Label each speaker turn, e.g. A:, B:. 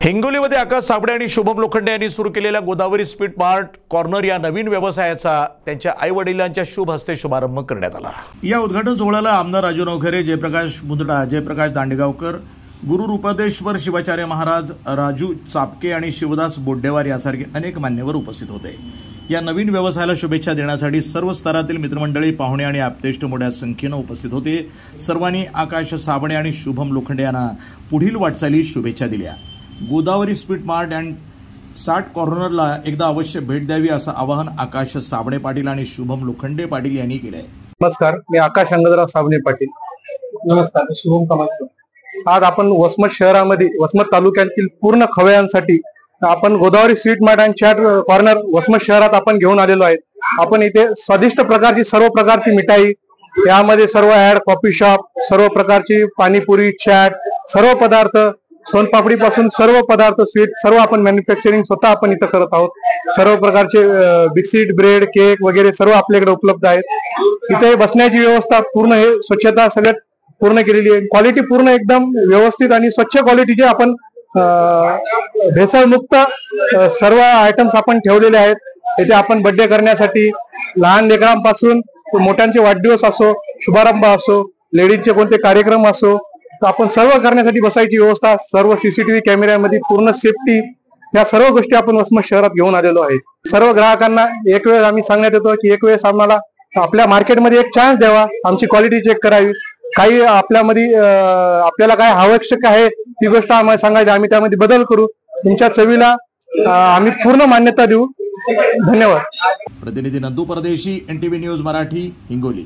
A: हिंगोलीमध्ये आकाश साबळे आणि शुभम लोखंडे यांनी सुरू केलेल्या गोदावरी स्वीट मार्ट कॉर्नर या नवीन व्यवसायाचा त्यांच्या आई-वडिलांच्या शुभ हस्ते शुभारंभ करण्यात आला। या उद्घाटन सोहळ्याला आमदार राजू नवखरे, जयप्रकाश मुंदडा, जयप्रकाश दांडेगावकर, गुरु रूपादेश्वर शिवाचार्य महाराज, राजू चापके आणि शिवदास बोड्डेवार यासारखे अनेक मान्यवर उपस्थित होते। या नवीन व्यवसायाला शुभेच्छा देण्यासाठी सर्व स्तरातील मित्रमंडळी, पाहुणे आणि आप्तेष्ट मोठ्या संख्येने उपस्थित होते। सर्वांनी आकाश साबळे आणि शुभम लोखंडे यांना पुढील वाटचालीस शुभेच्छा दिल्या। गोदावरी स्वीट मार्ट अँड साठ कॉर्नरला एकदा अवश्य भेट द्यावी असं आवाहन आकाश साबळे पाटील आणि शुभम लोखंडे पाटील यांनी केले।
B: नमस्कार, मी आकाश अंगदराव साबळे पाटील।
C: नमस्कार, शुभम कमाल।
B: आज आपण वसमत शहरामध्ये वसमत तालुक्यातील पूर्ण खवयांसाठी आपण Godavari sweet mart and chaat corner Vasmat शहरात आपण घेऊन आलेलो आहे। आपण इथे स्वादिष्ट प्रकारची सर्व प्रकारची मिठाई, यामध्ये सर्व ऍड, कॉफी शॉप, सर्व प्रकारची पाणीपुरी, चाट, सर्व पदार्थ, सोनपापडी पासून सर्व पदार्थ, स्वीट सर्व आपण मॅन्युफॅक्चरिंग स्वतः आपण इथं करत आहोत। सर्व प्रकारचे बिस्किट, ब्रेड, केक वगैरे सर्व आपल्याकडे उपलब्ध आहेत। इथे बसण्याची व्यवस्था पूर्ण, हे स्वच्छता सगळ्यात पूर्ण केलेली आहे। क्वालिटी पूर्ण एकदम व्यवस्थित आणि स्वच्छ क्वालिटीचे आपण भेसळमुक्त सर्व आयटम्स आपण ठेवलेले आहेत। इथे आपण बर्थडे करण्यासाठी लहान लेकरांपासून मोठ्यांचे वाढदिवस असो, शुभारंभ असो, लेडीजचे कोणते कार्यक्रम असो, आपण सर्व करण्यासाठी बसायची व्यवस्था, सर्व सीसीटीव्ही कॅमेऱ्यामध्ये पूर्ण सेफ्टी, या सर्व गोष्टी आपण वसमत शहरात घेऊन आलेलो आहे। सर्व ग्राहकांना एक वेळ आम्ही सांगण्यात येतो की एक वेळेस आम्हाला आपल्या मार्केटमध्ये एक चान्स द्यावा, आमची क्वालिटी चेक करावी, काही आपल्यामध्ये आपल्याला काय आवश्यक आहे ती गोष्ट आम्हाला सांगायची, आम्ही त्यामध्ये बदल करू, तुमच्या चवीला आम्ही पूर्ण मान्यता देऊ। धन्यवाद।
A: प्रतिनिधी नंदू परदेशी, NTV न्यूज मराठी, हिंगोली।